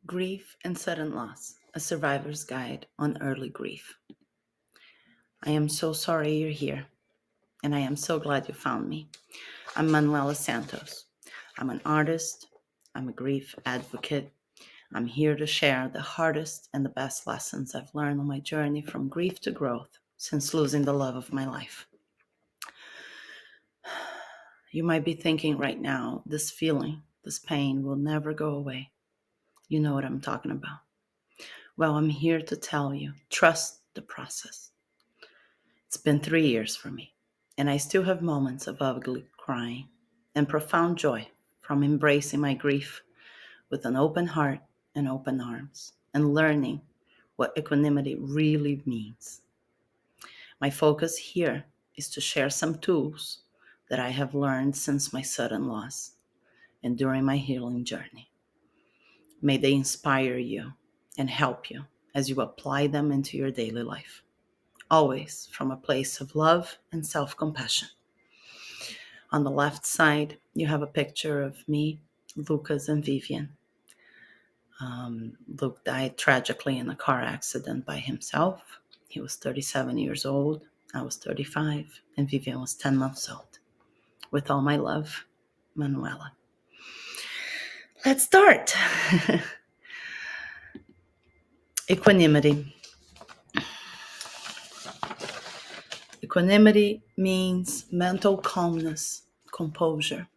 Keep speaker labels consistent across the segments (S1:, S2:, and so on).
S1: Grief and Sudden Loss, a survivor's guide on early grief. I am so sorry you're here, and I am so glad you found me. I'm Manoela Santos. I'm an artist, I'm a grief advocate. I'm here to share the hardest and the best lessons I've learned on my journey from grief to growth since losing the love of my life. You might be thinking right now, this feeling, this pain will never go away. You know what I'm talking about. Well, I'm here to tell you, trust the process. It's been 3 years for me, and I still have moments of ugly crying and profound joy from embracing my grief with an open heart and open arms and learning what equanimity really means. My focus here is to share some tools that I have learned since my sudden loss and during my healing journey. May they inspire you and help you as you apply them into your daily life, always from a place of love and self compassion. On the left side, you have a picture of me, Lucas, and Vivian. Luke died tragically in a car accident by himself. He was 37 years old. I was 35, and Vivian was 10 months old. With all my love, Manoela. Let's start. Equanimity. Equanimity means mental calmness, composure,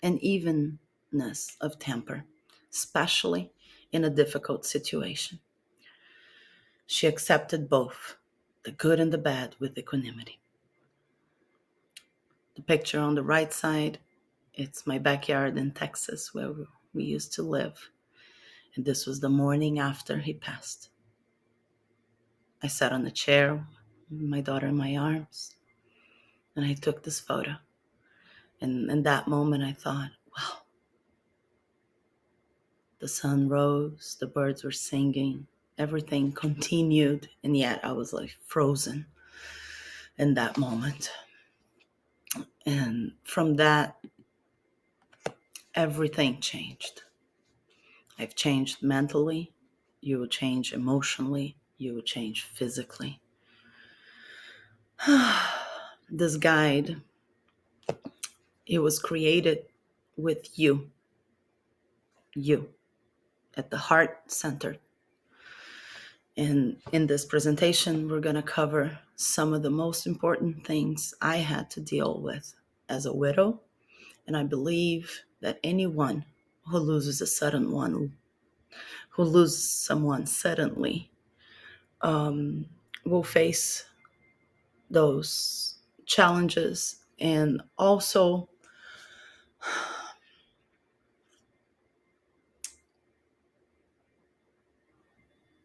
S1: and evenness of temper, especially in a difficult situation. She accepted both, the good and the bad, with equanimity. The picture on the right side, it's my backyard in Texas where we used to live. And this was the morning after he passed. I sat on a chair with my daughter in my arms, and I took this photo. And in that moment, I thought, wow, the sun rose, the birds were singing, everything continued, and yet I was like frozen in that moment. And from that, everything changed. I've changed mentally, you will change emotionally, you will change physically. This guide, it was created with you at the heart center. And in this presentation, we're going to cover some of the most important things I had to deal with as a widow. And I believe that anyone who loses who loses someone suddenly, will face those challenges. And also,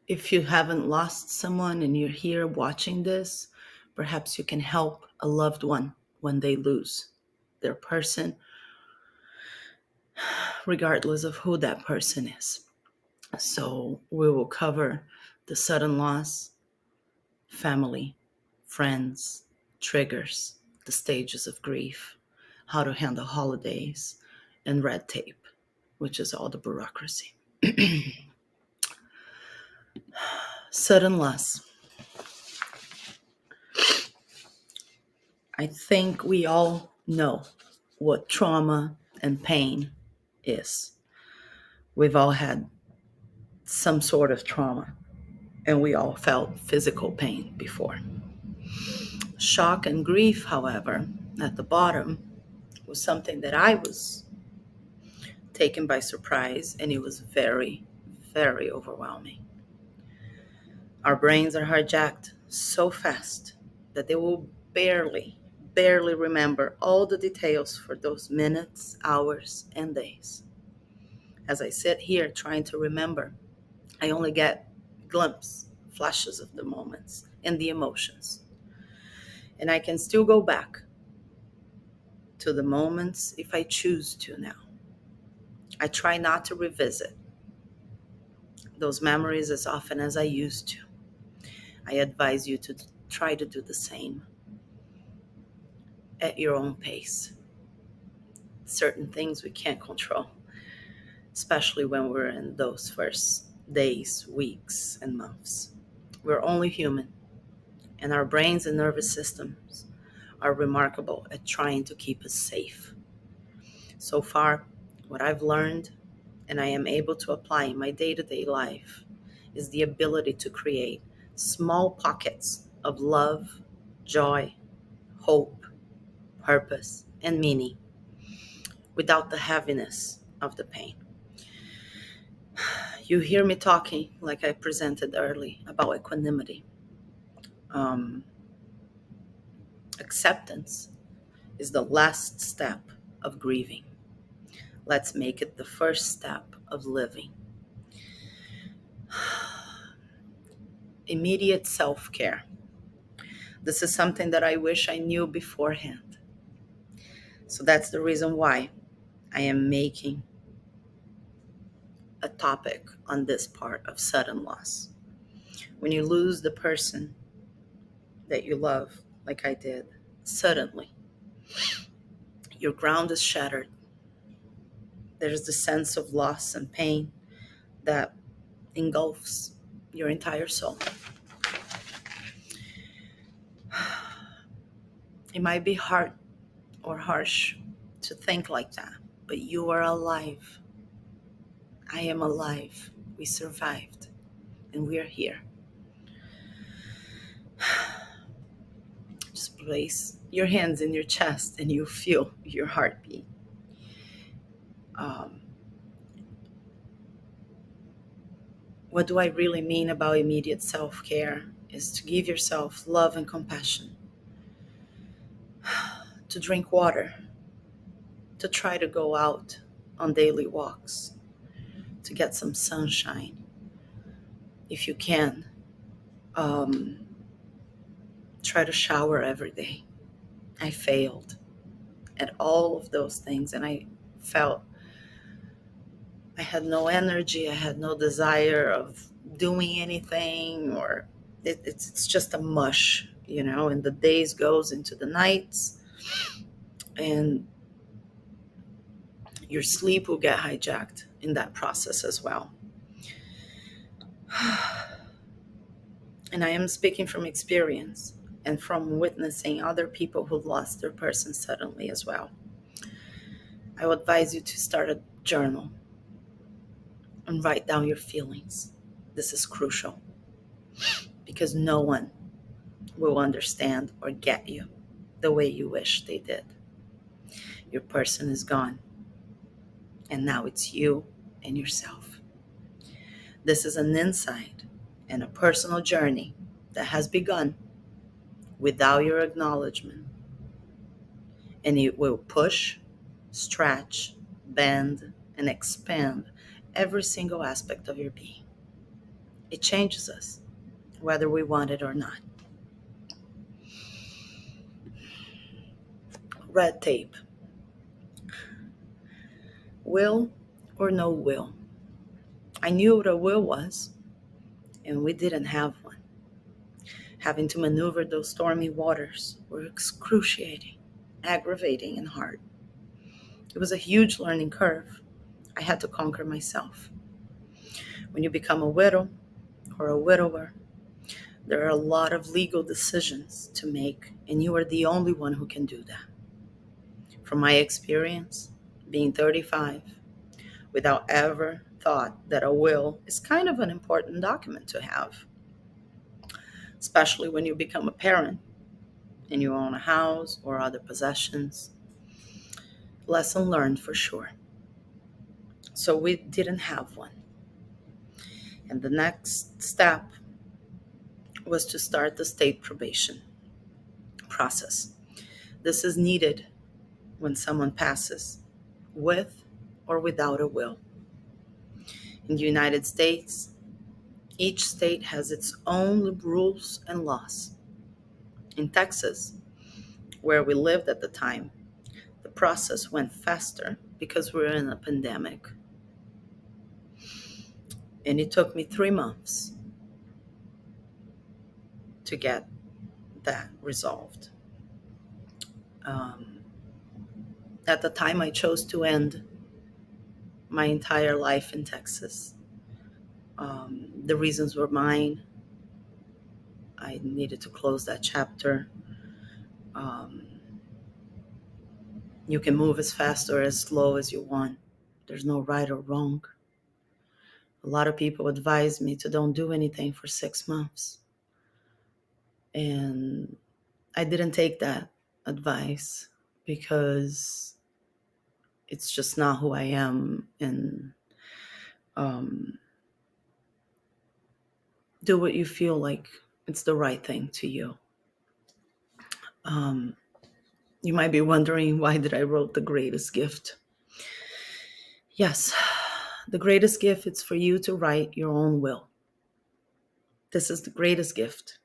S1: if you haven't lost someone and you're here watching this, perhaps you can help a loved one when they lose their person, regardless of who that person is. So we will cover the sudden loss, family, friends, triggers, the stages of grief, how to handle holidays, and red tape, which is all the bureaucracy. Sudden loss. I think we all know what trauma and pain is. We've all had some sort of trauma, and we all felt physical pain before. Shock and grief, however, at the bottom, was something that I was taken by surprise, and it was very, very overwhelming. Our brains are hijacked so fast that they will barely remember all the details for those minutes, hours, and days. As I sit here trying to remember, I only get flashes of the moments and the emotions. And I can still go back to the moments if I choose to now. I try not to revisit those memories as often as I used to. I advise you to try to do the same at your own pace. Certain things we can't control. especially when we're in those first days, weeks, and months. We're only human, and our brains and nervous systems are remarkable at trying to keep us safe. So far, what I've learned and I am able to apply in my day to day life is the ability to create small pockets of love, joy, hope, purpose, and meaning without the heaviness of the pain. You hear me talking, like I presented early, about equanimity. Um, Acceptance is the last step of grieving. Let's make it the first step of living. Immediate self care. This is something that I wish I knew beforehand. So that's the reason why I am making a topic on this part of sudden loss. When you lose the person that you love, like I did, suddenly, your ground is shattered. There's the sense of loss and pain that engulfs your entire soul. It might be hard or harsh to think like that, but you are alive. I am alive. We survived, and we are here. Just place your hands in your chest and you feel your heartbeat. Um, what do I really mean about immediate self care? Is to give yourself love and compassion, to drink water, to try to go out on daily walks, to get some sunshine if you can. Um, Try to shower every day. I failed at all of those things, and I felt I had no energy. I had no desire of doing anything, or it's just a mush, and the days goes into the nights, and your sleep will get hijacked in that process as well. And I am speaking from experience and from witnessing other people who lost their person suddenly as well. I would advise you to start a journal and write down your feelings. This is crucial because no one will understand or get you the way you wish they did. Your person is gone, and now it's you and yourself. This is an insight and a personal journey that has begun without your acknowledgement, and it will push, stretch, bend, and expand every single aspect of your being. It changes us, whether we want it or not. Red tape. Will or no will? I knew what a will was, and we didn't have one. Having to maneuver those stormy waters were excruciating, aggravating, and hard. It was a huge learning curve. I had to conquer myself. When you become a widow or a widower, there are a lot of legal decisions to make, and you are the only one who can do that. From my experience, being 35, without ever thought that a will is kind of an important document to have, especially when you become a parent and you own a house or other possessions. Lesson learned for sure. So we didn't have one. And the next step was to start the state probation process. This is needed when someone passes with or without a will. In the United States, each state has its own rules and laws. In Texas, where we lived at the time, the process went faster because we were in a pandemic. And it took me 3 months to get that resolved. Um, at the time, I chose to end my entire life in Texas. The reasons were mine. I needed to close that chapter. Um, you can move as fast or as slow as you want. There's no right or wrong. A lot of people advise me to don't do anything for 6 months. And I didn't take that advice because it's just not who I am. And um, do what you feel like it's the right thing to you. Um, you might be wondering, why did I wrote The Greatest Gift? Yes, the greatest gift is for you to write your own will. This is the greatest gift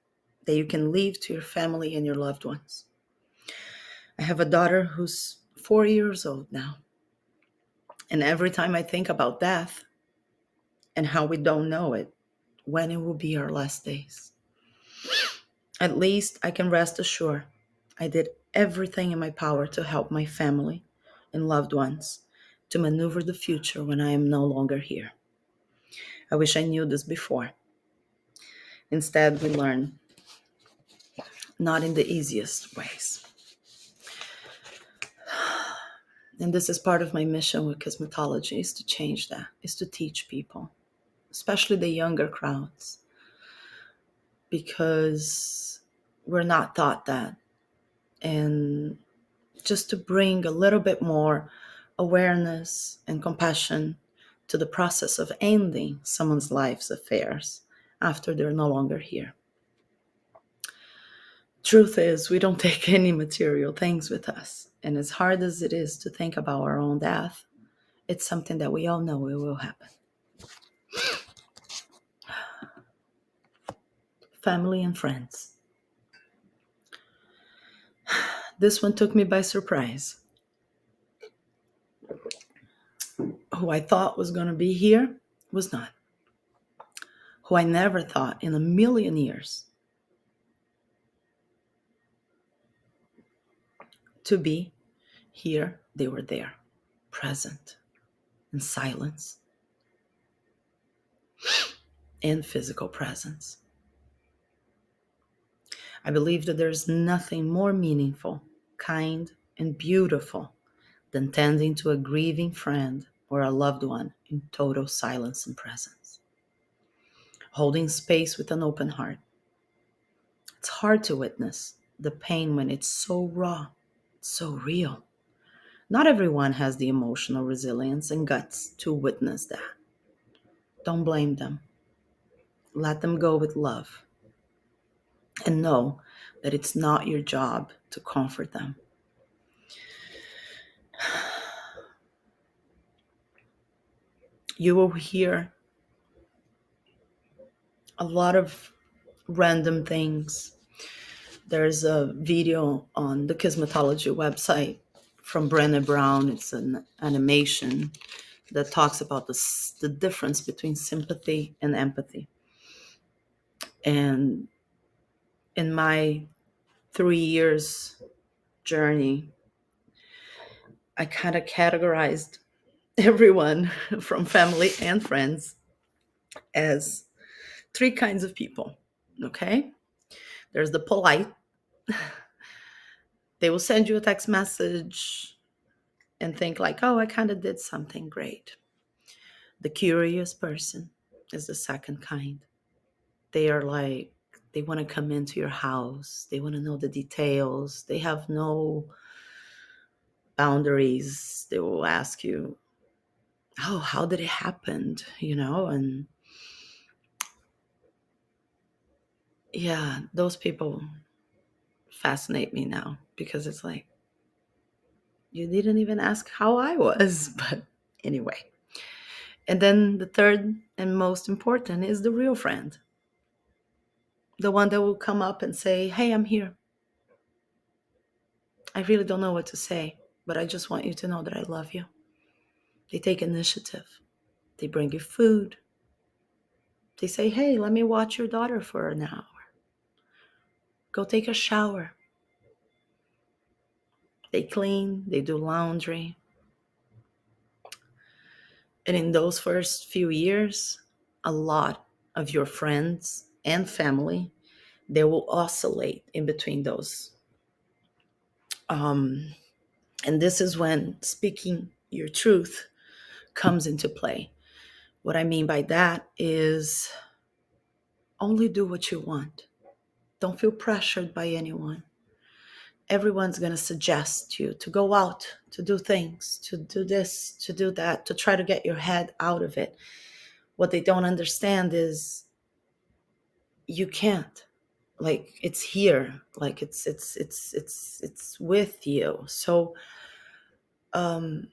S1: that you can leave to your family and your loved ones. I have a daughter who's 4 years old now. And every time I think about death and how we don't know it, when it will be our last days, at least I can rest assured I did everything in my power to help my family and loved ones to maneuver the future when I am no longer here. I wish I knew this before. Instead, we learn not in the easiest ways. And this is part of my mission with Kismetology, is to change that, is to teach people, especially the younger crowds, because we're not taught that. And just to bring a little bit more awareness and compassion to the process of ending someone's life's affairs after they're no longer here. Truth is, we don't take any material things with us. And as hard as it is to think about our own death, it's something that we all know it will happen. Family and friends. This one took me by surprise. Who I thought was going to be here was not. Who I never thought in a million years to be here, they were there, present, in silence and physical presence. I believe that there's nothing more meaningful, kind, and beautiful than tending to a grieving friend or a loved one in total silence and presence. Holding space with an open heart. It's hard to witness the pain when it's so raw, so real. Not everyone has the emotional resilience and guts to witness that. Don't blame them. Let them go with love. And know that it's not your job to comfort them. You will hear a lot of random things. There's a video on the Kismetology website from Brené Brown. It's an animation that talks about the difference between sympathy and empathy. And in my 3 years journey, I kind of categorized everyone from family and friends as three kinds of people. Okay? There's the polite. They will send you a text message and think like, oh, I kind of did something great. The curious person is the second kind. They are like, they want to come into your house. They want to know the details. They have no boundaries. They will ask you, oh, how did it happen? And yeah, those people fascinate me now because it's like, you didn't even ask how I was. But anyway. And then the third and most important is the real friend. The one that will come up and say, hey, I'm here. I really don't know what to say, but I just want you to know that I love you. They take initiative. They bring you food. They say, hey, let me watch your daughter for an hour. Go take a shower. They clean. They do laundry. And in those first few years, a lot of your friends and family, they will oscillate in between those. Um, and this is when speaking your truth comes into play. What I mean by that is only do what you want. Don't feel pressured by anyone. Everyone's going to suggest you to go out, to do things, to do this, to do that, to try to get your head out of it. What they don't understand is you can't. Like, it's here. Like, it's with you. So um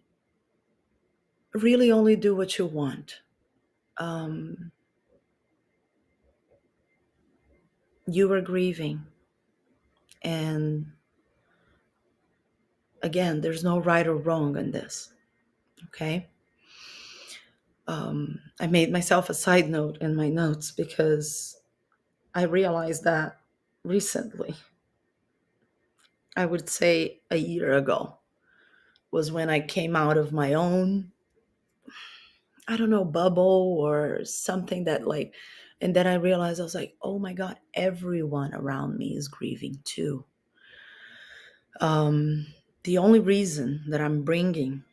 S1: really only do what you want. um you were grieving, and again, there's no right or wrong in this. Okay. I made myself a side note in my notes because I realized that recently, I would say a year ago, was when I came out of my own, I don't know, bubble or something that like, and then I realized, I was like, oh my God, everyone around me is grieving too. Um, the only reason that I'm bringing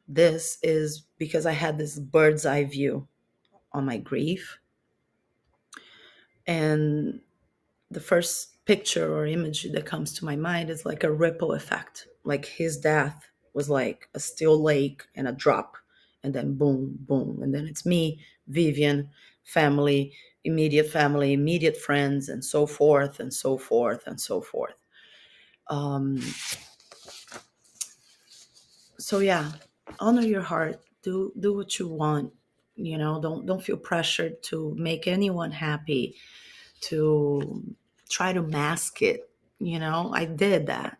S1: this is because I had this bird's eye view on my grief. And the first picture or image that comes to my mind is like a ripple effect. Like his death was like a still lake and a drop, and then boom, boom. And then it's me, Vivian, family, immediate friends, and so forth, and so forth, and so forth. Um, so yeah, honor your heart. Do what you want. Don't feel pressured to make anyone happy, to try to mask it. I did that.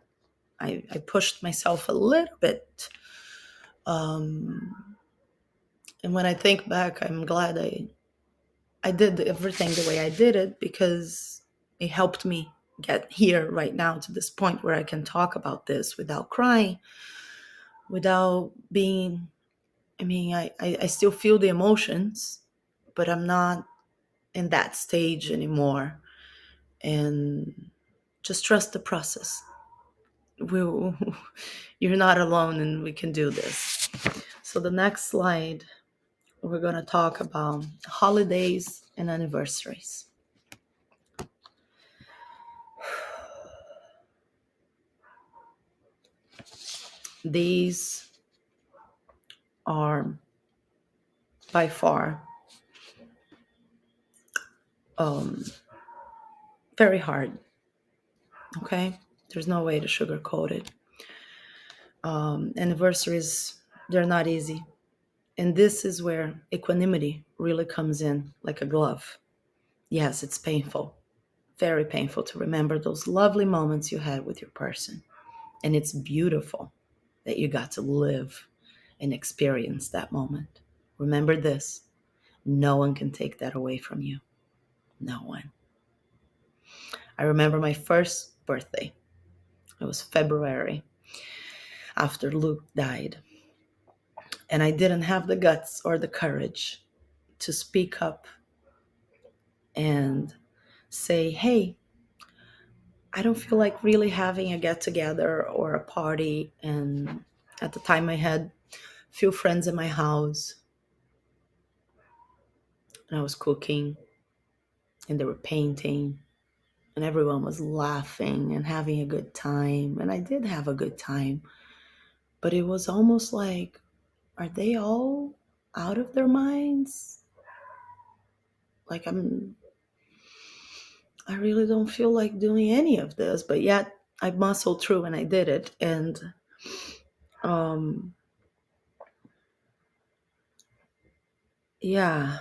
S1: I pushed myself a little bit. Um, and when I think back, I'm glad I did everything the way I did it, because it helped me get here right now to this point where I can talk about this without crying, without being, I mean, I still feel the emotions, but I'm not in that stage anymore. And just trust the process. we you're not alone, and we can do this. So the next slide, we're going to talk about holidays and anniversaries. These are by far um, very hard. Okay, there's no way to sugarcoat it. Anniversaries, they're not easy, and this is where equanimity really comes in like a glove. Yes, it's painful, very painful, to remember those lovely moments you had with your person. And it's beautiful that you got to live and experience that moment. Remember this: no one can take that away from you. No one. I remember my first birthday. It was February after Luke died. And I didn't have the guts or the courage to speak up and say, hey, I don't feel like really having a get together or a party. And at the time, I had a few friends in my house, and I was cooking, and they were painting, and everyone was laughing and having a good time. And I did have a good time, but it was almost like, are they all out of their minds? Like, I really don't feel like doing any of this, but yet I muscled through and I did it. And um yeah,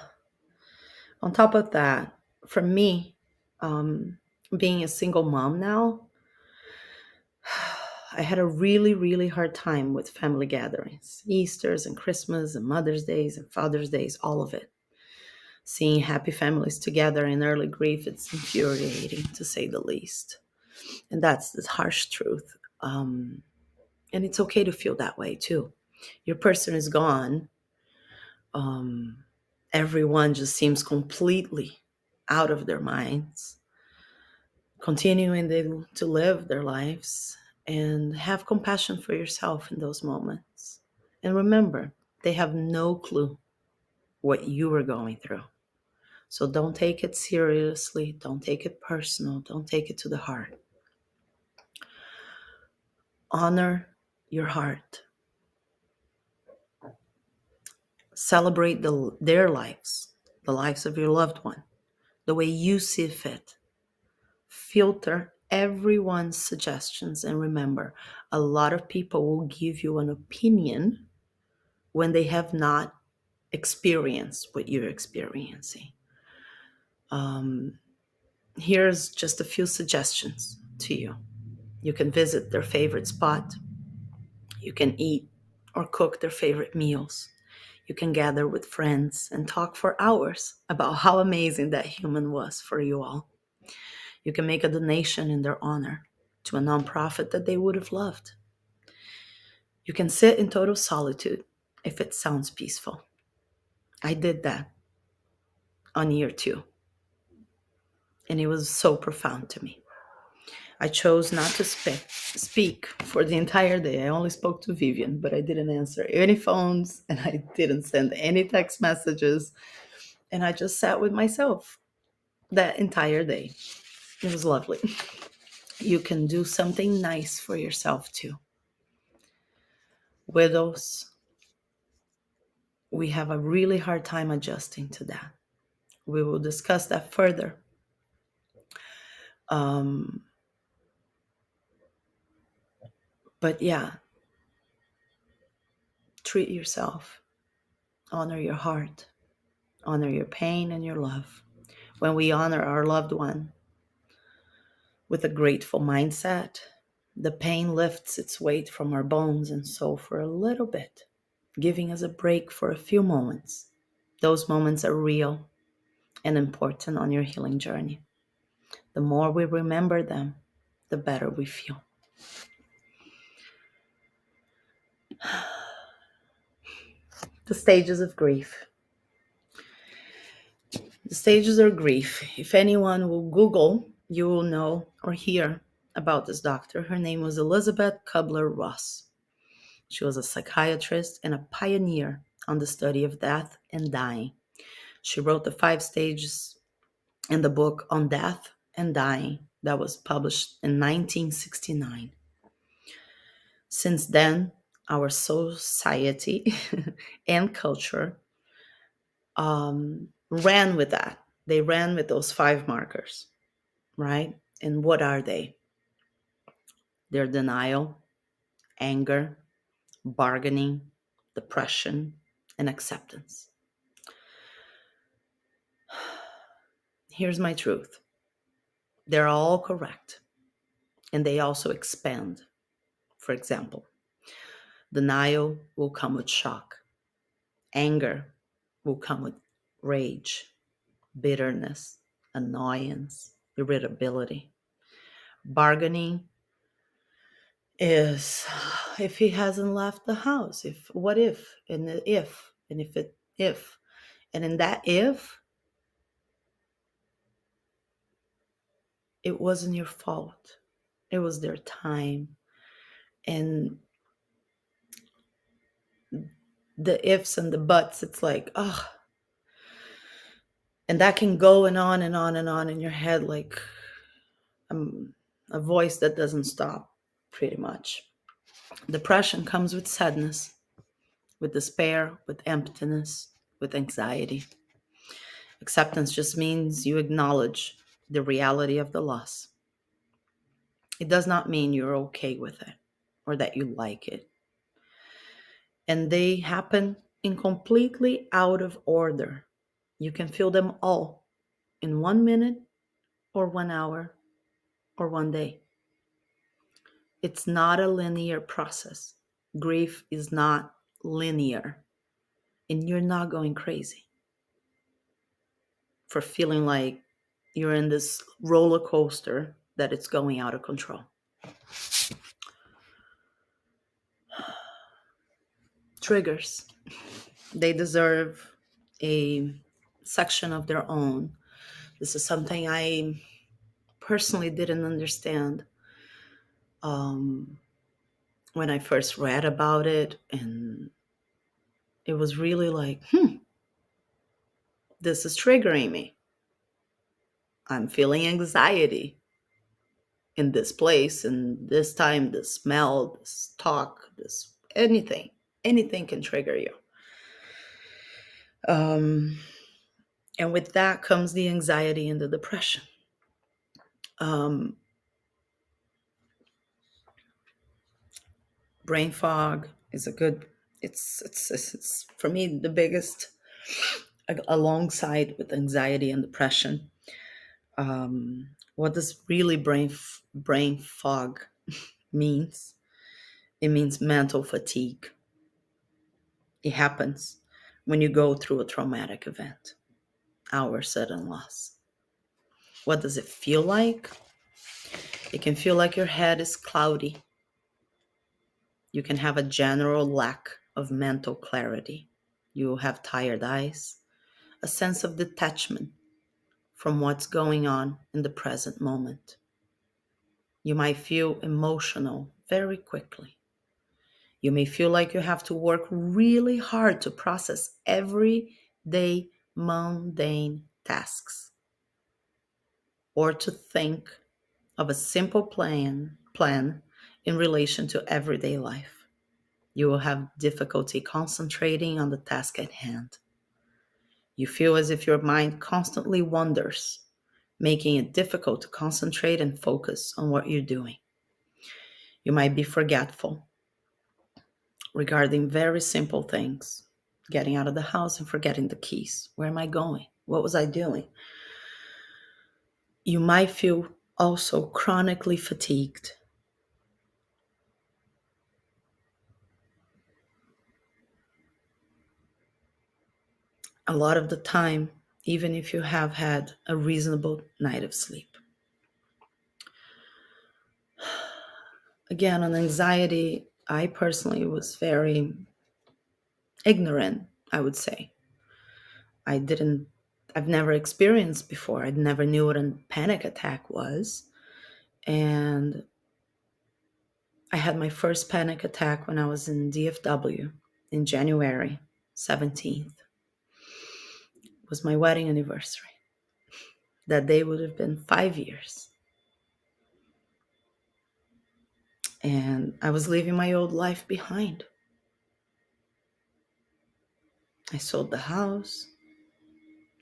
S1: on top of that, for me, um being a single mom now, I had a really, really hard time with family gatherings, Easters and Christmas and Mother's Days and Father's Days, all of it. Seeing happy families together in early grief, it's infuriating, to say the least. And that's the harsh truth. And it's okay to feel that way too. Your person is gone. Um, Everyone just seems completely out of their minds, continuing to live their lives, and have compassion for yourself in those moments. And remember, they have no clue what you were going through. So don't take it seriously. Don't take it personal. Don't take it to the heart. Honor your heart. Celebrate their lives, the lives of your loved one, the way you see fit. Filter everyone's suggestions, and remember, a lot of people will give you an opinion when they have not experienced what you're experiencing. Um, Here's just a few suggestions to you. You can visit their favorite spot. You can eat or cook their favorite meals. You can gather with friends and talk for hours about how amazing that human was for you all. You can make a donation in their honor to a nonprofit that they would have loved. You can sit in total solitude if it sounds peaceful. I did that on year 2, and it was so profound to me. I chose not to speak for the entire day. I only spoke to Vivian, but I didn't answer any phones and I didn't send any text messages. And I just sat with myself that entire day. It was lovely. You can do something nice for yourself too. Widows, we have a really hard time adjusting to that. We will discuss that further. Um, but yeah, treat yourself, honor your heart, honor your pain and your love. When we honor our loved one with a grateful mindset, the pain lifts its weight from our bones and soul for a little bit, giving us a break for a few moments. Those moments are real and important on your healing journey. The more we remember them, the better we feel. The stages of grief. The stages of grief. If anyone will Google, you will know or hear about this doctor. Her name was Elizabeth Kubler-Ross. She was a psychiatrist and a pioneer on the study of death and dying. She wrote the 5 stages in the book on death and dying that was published in 1969. Since then, our society and culture ran with that. They ran with those 5 markers, right? And what are they? They're denial, anger, bargaining, depression, and acceptance. Here's my truth. They're all correct, and they also expand. For example, denial will come with shock. Anger will come with rage, bitterness, annoyance, irritability. Bargaining is if he hasn't left the house, if what if, and the if, and if it, if. And in that if, it wasn't your fault. It was their time. And the ifs and the buts, it's like, oh, and that can go and on and on and on in your head like a voice that doesn't stop, pretty much. Depression comes with sadness, with despair, with emptiness, with anxiety. Acceptance just means you acknowledge the reality of the loss. It does not mean you're okay with it or that you like it. And they happen in completely out of order. You can feel them all in 1 minute or 1 hour or 1 day. It's not a linear process. Grief is not linear, and you're not going crazy for feeling like you're in this roller coaster that it's going out of control. Triggers. They deserve a section of their own. This is something I personally didn't understand um, when I first read about it. And it was really like, this is triggering me. I'm feeling anxiety in this place, and this time, this smell, this talk, this anything can trigger you. Um, and with that comes the anxiety and the depression. Um, Brain fog is a good. It's for me the biggest, alongside with anxiety and depression. What does really brain fog means? It means mental fatigue. It happens when you go through a traumatic event, our sudden loss. What does it feel like? It can feel like your head is cloudy. You can have a general lack of mental clarity. You will have tired eyes, a sense of detachment from what's going on in the present moment. You might feel emotional very quickly. You may feel like you have to work really hard to process everyday mundane tasks, or to think of a simple plan in relation to everyday life. You will have difficulty concentrating on the task at hand. You feel as if your mind constantly wanders, making it difficult to concentrate and focus on what you're doing. You might be forgetful regarding very simple things, getting out of the house and forgetting the keys. Where am I going? What was I doing? You might feel also chronically fatigued. A lot of the time, even if you have had a reasonable night of sleep. Again, on anxiety, I personally was very ignorant, I would say. I didn't, I've never experienced before. I never knew what a panic attack was. And I had my first panic attack when I was in DFW in January 17th. It was my wedding anniversary. That day would have been 5 years. And I was leaving my old life behind. I sold the house.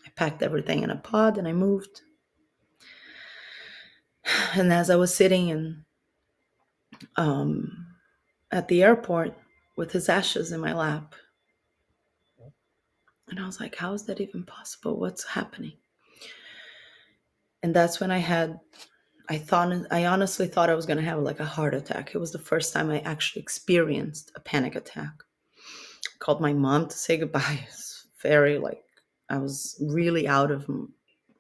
S1: I packed everything in a pod and I moved. And as I was sitting um, at the airport with his ashes in my lap, and I was like, how is that even possible? What's happening? And that's when I honestly thought I was going to have like a heart attack. It was the first time I actually experienced a panic attack. I called my mom to say goodbye. It's very like, I was really out of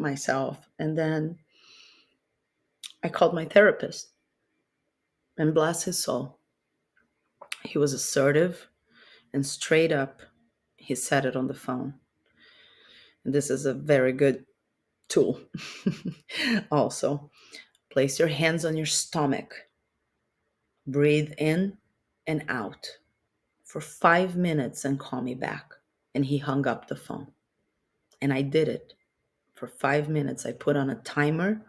S1: myself. And then I called my therapist, and bless his soul, he was assertive and straight up. He said it on the phone. And this is a very good tool. Also, place your hands on your stomach, breathe in and out for 5 minutes and call me back. And he hung up the phone. And I did it for 5 minutes. I put on a timer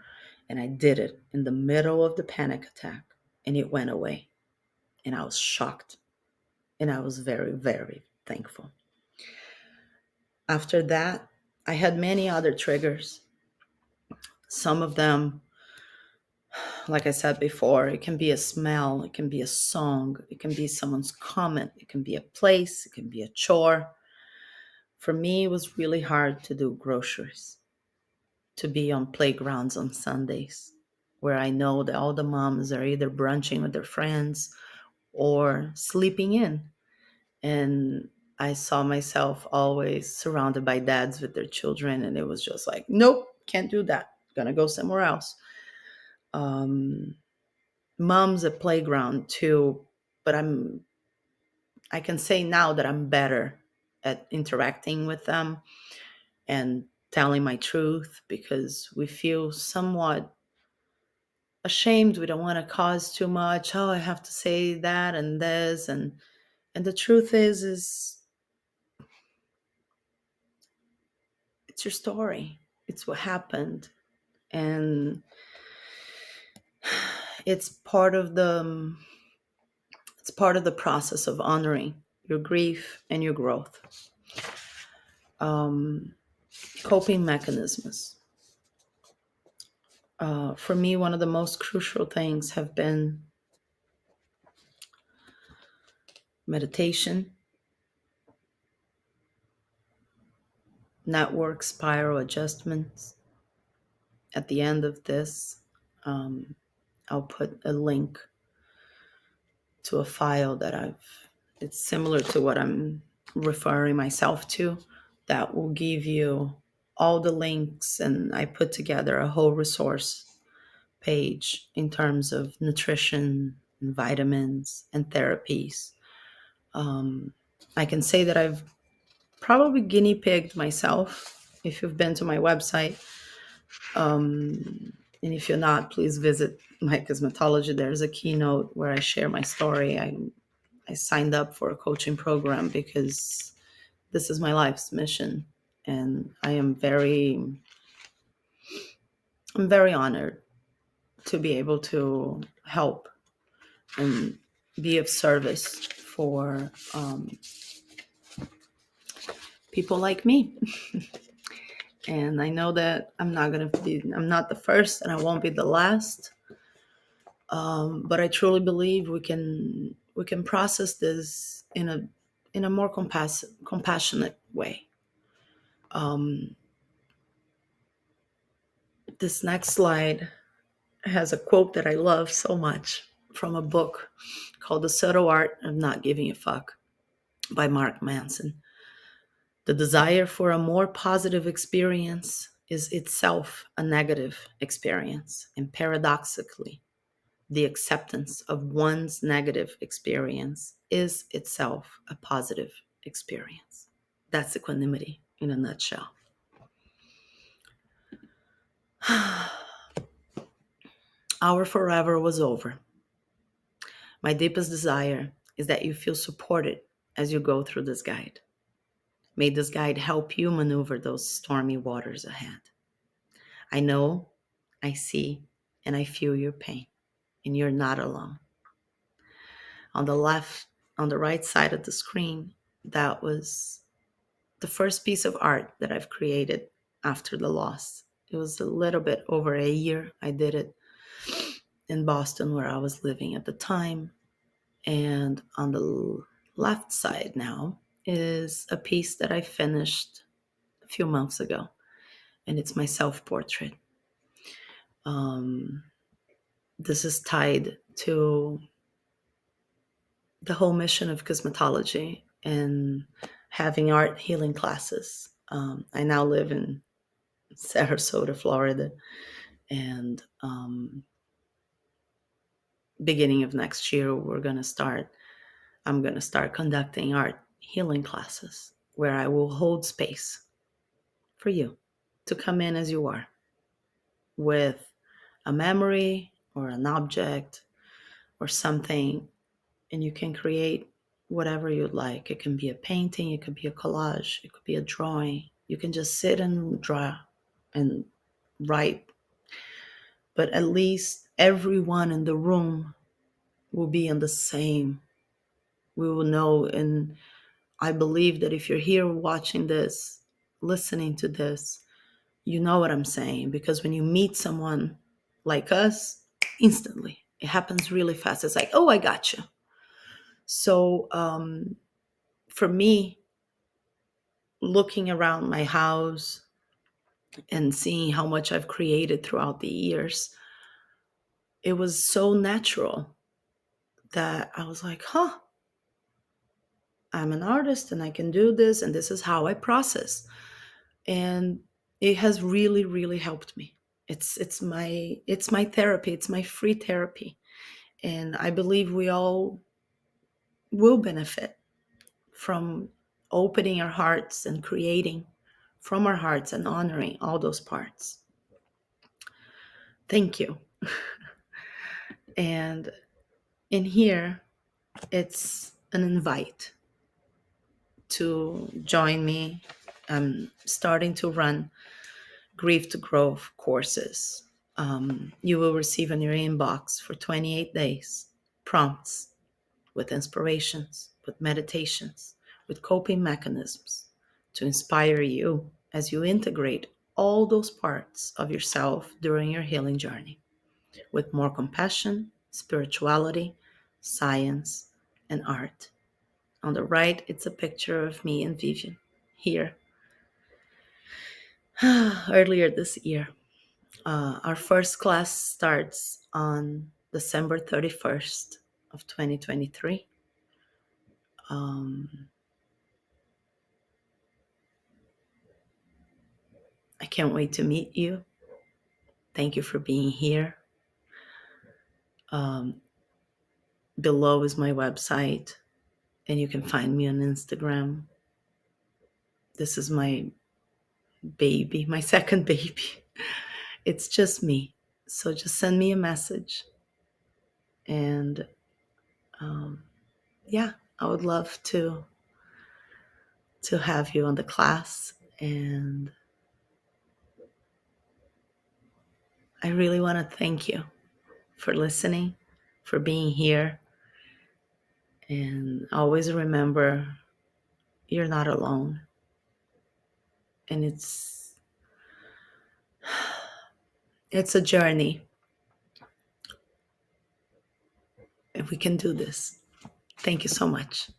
S1: and I did it in the middle of the panic attack, and it went away. And I was shocked, and I was very, very thankful. After that, I had many other triggers. Some of them, like I said before, it can be a smell, it can be a song, it can be someone's comment, it can be a place, it can be a chore. For me, it was really hard to do groceries, to be on playgrounds on Sundays, where I know that all the moms are either brunching with their friends or sleeping in. And I saw myself always surrounded by dads with their children, and it was just like, nope, can't do that. Gonna go somewhere else. Um, Mom's a playground too, but I can say now that I'm better at interacting with them and telling my truth, because we feel somewhat ashamed. We don't want to cause too much. Oh, I have to say that and this, and the truth is it's your story. It's what happened, and it's part of the it's part of the process of honoring your grief and your growth. Um, Coping mechanisms. For me, one of the most crucial things have been meditation, network spiral adjustments. At the end of this, um, I'll put a link to a file that it's similar to what I'm referring myself to, that will give you all the links. And I put together a whole resource page in terms of nutrition and vitamins and therapies. Um, I can say that I've probably guinea pigged myself. If you've been to my website, and if you're not, please visit my Kismetology. There's a keynote where I share my story. I signed up for a coaching program because this is my life's mission, and I'm very honored to be able to help and be of service for people like me. And I know that I'm not the first, and I won't be the last. But I truly believe we can process this in a more compassionate way. Um, this next slide has a quote that I love so much from a book called The Subtle Art of Not Giving a Fuck by Mark Manson. The desire for a more positive experience is itself a negative experience, and paradoxically, the acceptance of one's negative experience is itself a positive experience. That's equanimity in a nutshell. Our forever was over. My deepest desire is that you feel supported as you go through this guide. May this guide help you maneuver those stormy waters ahead. I know, I see, and I feel your pain, and you're not alone. On the left, on the right side of the screen, that was the first piece of art that I've created after the loss. It was a little bit over a year. I did it in Boston, where I was living at the time. And on the left side now is a piece that I finished a few months ago, and it's my self-portrait. Um, this is tied to the whole mission of cosmetology and having art healing classes. I now live in Sarasota, Florida, and beginning of next year, I'm going to start conducting art healing classes where I will hold space for you to come in as you are, with a memory or an object or something, and you can create whatever you'd like. It can be a painting, it could be a collage, it could be a drawing. You can just sit and draw and write, but at least everyone in the room will be in the same. We will know, and I believe that if you're here watching this, listening to this, you know what I'm saying, because when you meet someone like us, instantly it happens really fast. It's like, oh, I got you. So for me, looking around my house and seeing how much I've created throughout the years, it was so natural that I was like, I'm an artist and I can do this, and this is how I process. And it has really, really helped me. It's my therapy. It's my free therapy. And I believe we all will benefit from opening our hearts and creating from our hearts and honoring all those parts. Thank you. And in here, it's an invite to join me. I'm starting to run Grief to Growth courses. You will receive in your inbox for 28 days prompts with inspirations, with meditations, with coping mechanisms to inspire you as you integrate all those parts of yourself during your healing journey with more compassion, spirituality, science, and art. On the right, it's a picture of me and Vivian here earlier this year. Our first class starts on December 31st of 2023. Um, I can't wait to meet you. Thank you for being here. Um, Below is my website, and you can find me on Instagram. This is my baby, my second baby. It's just me. So just send me a message. And um, yeah, I would love to have you on the class. And I really want to thank you for listening, for being here. And always remember you're not alone. And it's a journey. And we can do this. Thank you so much.